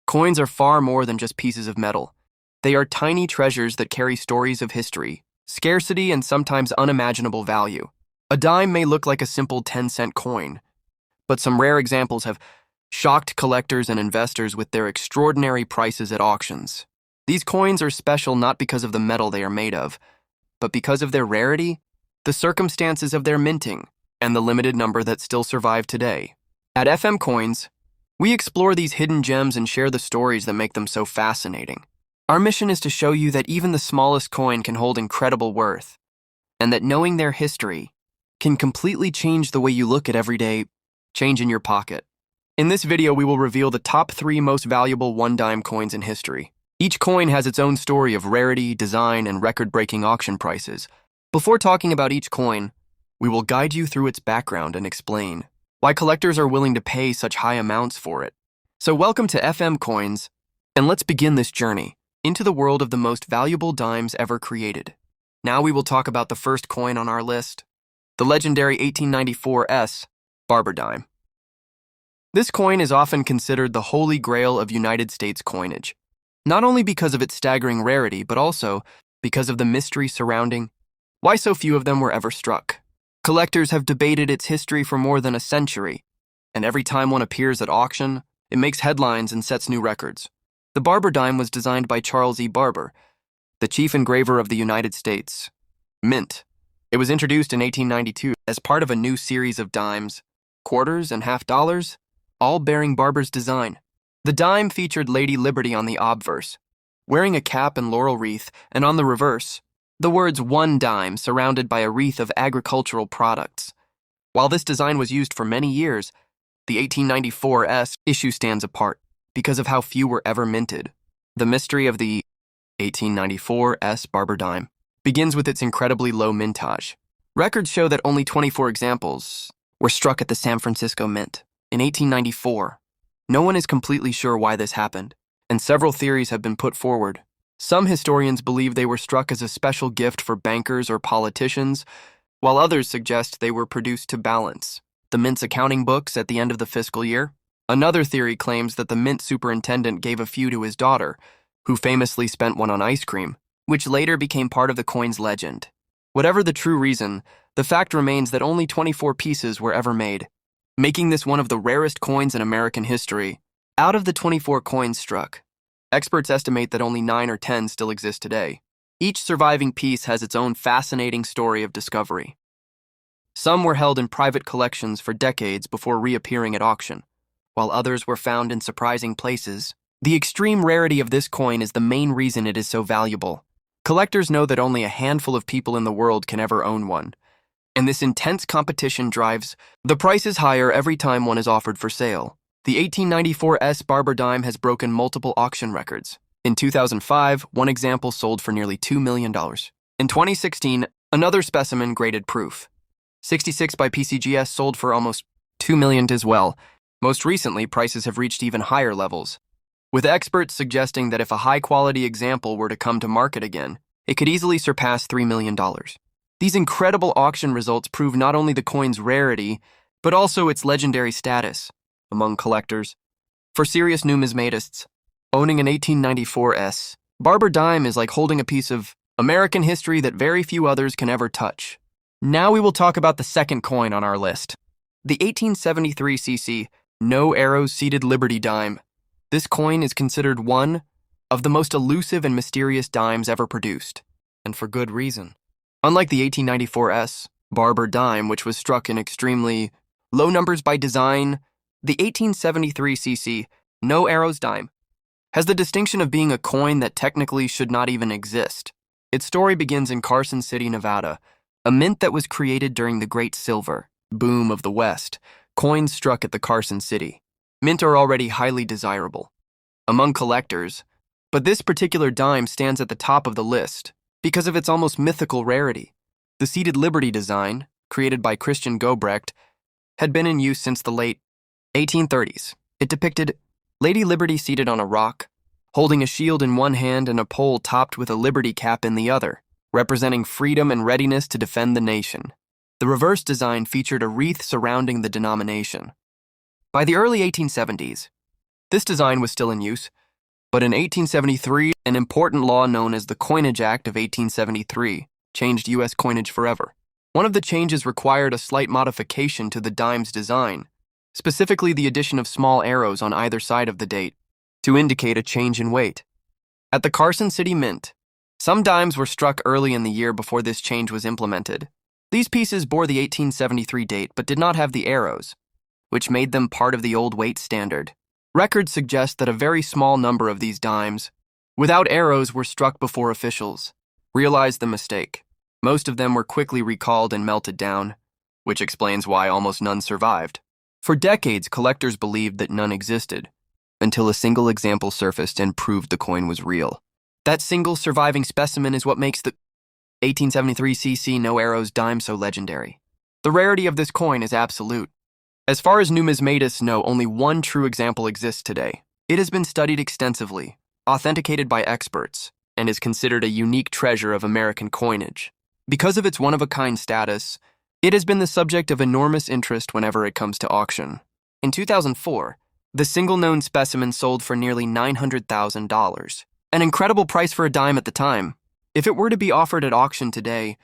Coins are far more than just pieces of metal. They are tiny treasures that carry stories of history, scarcity, and sometimes unimaginable value. A dime may look like a simple 10-cent coin, but some rare examples have shocked collectors and investors with their extraordinary prices at auctions. These coins are special not because of the metal they are made of, but because of their rarity, the circumstances of their minting, and the limited number that still survive today. At FM Coins, we explore these hidden gems and share the stories that make them so fascinating. Our mission is to show you that even the smallest coin can hold incredible worth, and that knowing their history can completely change the way you look at everyday change in your pocket. In this video, we will reveal the top 3 most valuable one-dime coins in history. Each coin has its own story of rarity, design, and record-breaking auction prices. Before talking about each coin, we will guide you through its background and explain why collectors are willing to pay such high amounts for it. So welcome to FM Coins, and let's begin this journey into the world of the most valuable dimes ever created. Now we will talk about the first coin on our list, the legendary 1894 Barber Dime. This coin is often considered the holy grail of United States coinage, not only because of its staggering rarity, but also because of the mystery surrounding why so few of them were ever struck. Collectors have debated its history for more than a century, and every time one appears at auction, it makes headlines and sets new records. The Barber Dime was designed by Charles E. Barber, the chief engraver of the United States Mint. It was introduced in 1892 as part of a new series of dimes, quarters, and half dollars, all bearing Barber's design. The dime featured Lady Liberty on the obverse, wearing a cap and laurel wreath, and on the reverse, the words "one dime" surrounded by a wreath of agricultural products. While this design was used for many years, the 1894 issue stands apart because of how few were ever minted. The mystery of the 1894 Barber Dime begins with its incredibly low mintage. Records show that only 24 examples were struck at the San Francisco Mint in 1894. No one is completely sure why this happened, and several theories have been put forward. Some historians believe they were struck as a special gift for bankers or politicians, while others suggest they were produced to balance the Mint's accounting books at the end of the fiscal year. Another theory claims that the Mint superintendent gave a few to his daughter, who famously spent one on ice cream, which later became part of the coin's legend. Whatever the true reason, the fact remains that only 24 pieces were ever made, making this one of the rarest coins in American history. Out of the 24 coins struck, experts estimate that only 9 or 10 still exist today. Each surviving piece has its own fascinating story of discovery. Some were held in private collections for decades before reappearing at auction, while others were found in surprising places. The extreme rarity of this coin is the main reason it is so valuable. Collectors know that only a handful of people in the world can ever own one, and this intense competition drives the prices higher every time one is offered for sale. The 1894 Barber Dime has broken multiple auction records. In 2005, one example sold for nearly $2 million. In 2016, another specimen graded proof 66 by PCGS sold for almost $2 million as well. Most recently, prices have reached even higher levels, with experts suggesting that if a high-quality example were to come to market again, it could easily surpass $3 million. These incredible auction results prove not only the coin's rarity, but also its legendary status among collectors. For serious numismatists, owning an 1894 Barber Dime is like holding a piece of American history that very few others can ever touch. Now we will talk about the second coin on our list, the 1873 cc No Arrows Seated Liberty Dime. This coin is considered one of the most elusive and mysterious dimes ever produced, and for good reason. Unlike the 1894 Barber Dime, which was struck in extremely low numbers by design, the 1873 cc No Arrows Dime has the distinction of being a coin that technically should not even exist. Its story begins in Carson City, Nevada, a mint that was created during the Great Silver Boom of the West. Coins struck at the Carson City Mint are already highly desirable among collectors, but this particular dime stands at the top of the list because of its almost mythical rarity. The seated Liberty design, created by Christian Gobrecht, had been in use since the late 1830s. It depicted Lady Liberty seated on a rock, holding a shield in one hand and a pole topped with a liberty cap in the other, representing freedom and readiness to defend the nation. The reverse design featured a wreath surrounding the denomination. By the early 1870s, This design was still in use, but in 1873, an important law known as the Coinage Act of 1873 changed U.S. coinage forever. One of the changes required a slight modification to the dime's design, specifically the addition of small arrows on either side of the date to indicate a change in weight. At the Carson City Mint, some dimes were struck early in the year before this change was implemented. These pieces bore the 1873 date but did not have the arrows, which made them part of the old weight standard. Records suggest that a very small number of these dimes, without arrows, were struck before officials realized the mistake. Most of them were quickly recalled and melted down, which explains why almost none survived. For decades, collectors believed that none existed, until a single example surfaced and proved the coin was real. That single surviving specimen is what makes the 1873 cc no arrows dime so legendary. The rarity of this coin is absolute. As far as numismatists know, only one true example exists today. It has been studied extensively, authenticated by experts, and is considered a unique treasure of American coinage. Because of its one-of-a-kind status, it has been the subject of enormous interest whenever it comes to auction. In 2004, the single known specimen sold for nearly $900,000, an incredible price for a dime at the time. If it were to be offered at auction today,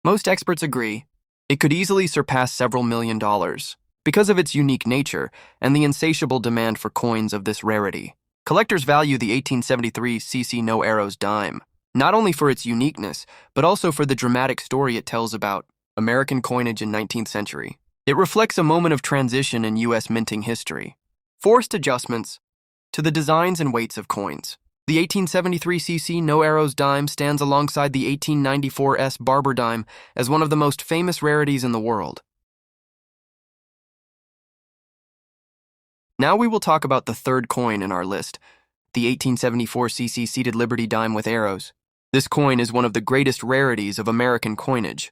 most experts agree it could easily surpass several $1 million. Because of its unique nature and the insatiable demand for coins of this rarity, collectors value the 1873 cc no arrows dime, not only for its uniqueness, but also for the dramatic story it tells about American coinage in 19th century. It reflects a moment of transition in U.S. minting history. Forced adjustments to the designs and weights of coins. The 1873 cc no arrows dime stands alongside the 1894 Barber Dime as one of the most famous rarities in the world. Now we will talk about the third coin in our list, the 1874 cc seated Liberty Dime with arrows. This coin is one of the greatest rarities of American coinage,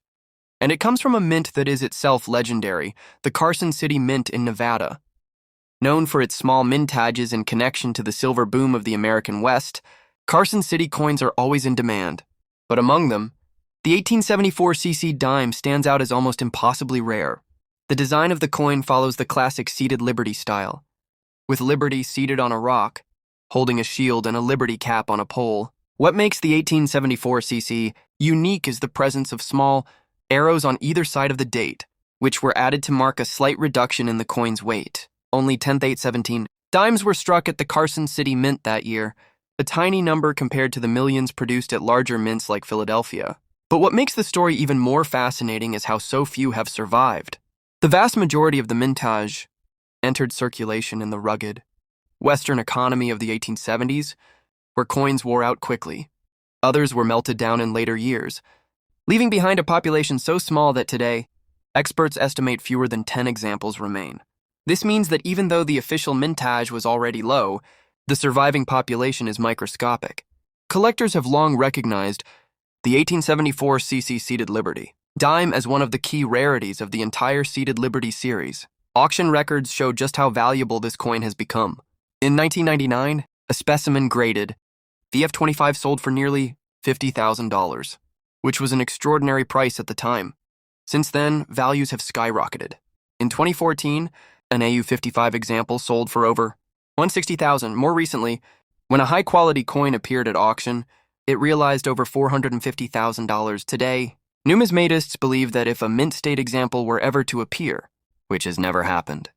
and it comes from a mint that is itself legendary, the Carson City Mint in Nevada. Known for its small mintages in connection to the silver boom of the American West, Carson City coins are always in demand. But among them, the 1874 cc dime stands out as almost impossibly rare. The design of the coin follows the classic seated Liberty style, with Liberty seated on a rock, holding a shield and a Liberty cap on a pole. What makes the 1874 cc unique is the presence of small arrows on either side of the date, which were added to mark a slight reduction in the coin's weight. Only 10th-817 dimes were struck at the Carson City Mint that year, a tiny number compared to the millions produced at larger mints like Philadelphia. But what makes the story even more fascinating is how so few have survived. The vast majority of the mintage entered circulation in the rugged, Western economy of the 1870s, where coins wore out quickly. Others were melted down in later years, leaving behind a population so small that today, experts estimate fewer than 10 examples remain. This means that even though the official mintage was already low, the surviving population is microscopic. Collectors have long recognized the 1874 cc seated Liberty Dime as one of the key rarities of the entire seated Liberty series. Auction records show just how valuable this coin has become. In 1999, a specimen graded VF25 sold for nearly $50,000, which was an extraordinary price at the time. Since then, values have skyrocketed. In 2014, an AU55 example sold for over $160,000. More recently, when a high-quality coin appeared at auction, it realized over $450,000. Today, numismatists believe that if a mint state example were ever to appear, which has never happened,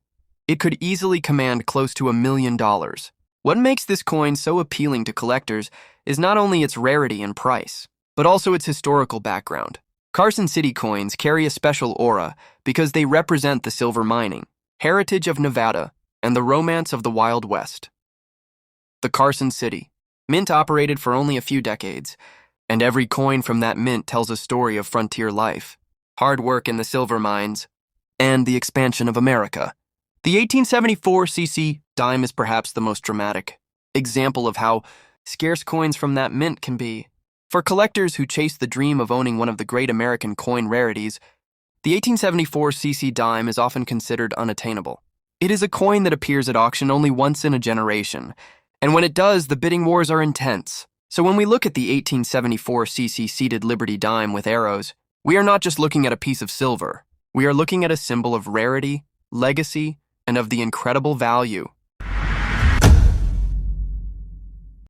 it could easily command close to $1 million. What makes this coin so appealing to collectors is not only its rarity and price, but also its historical background. Carson City coins carry a special aura because they represent the silver mining heritage of Nevada and the romance of the Wild West. The Carson City Mint operated for only a few decades, and every coin from that mint tells a story of frontier life, hard work in the silver mines, and the expansion of America. The 1874 cc dime is perhaps the most dramatic example of how scarce coins from that mint can be. For collectors who chase the dream of owning one of the great American coin rarities, the 1874 cc dime is often considered unattainable. It is a coin that appears at auction only once in a generation, and when it does, the bidding wars are intense. So when we look at the 1874 cc seated Liberty Dime with arrows, we are not just looking at a piece of silver. We are looking at a symbol of rarity, legacy, and of the incredible value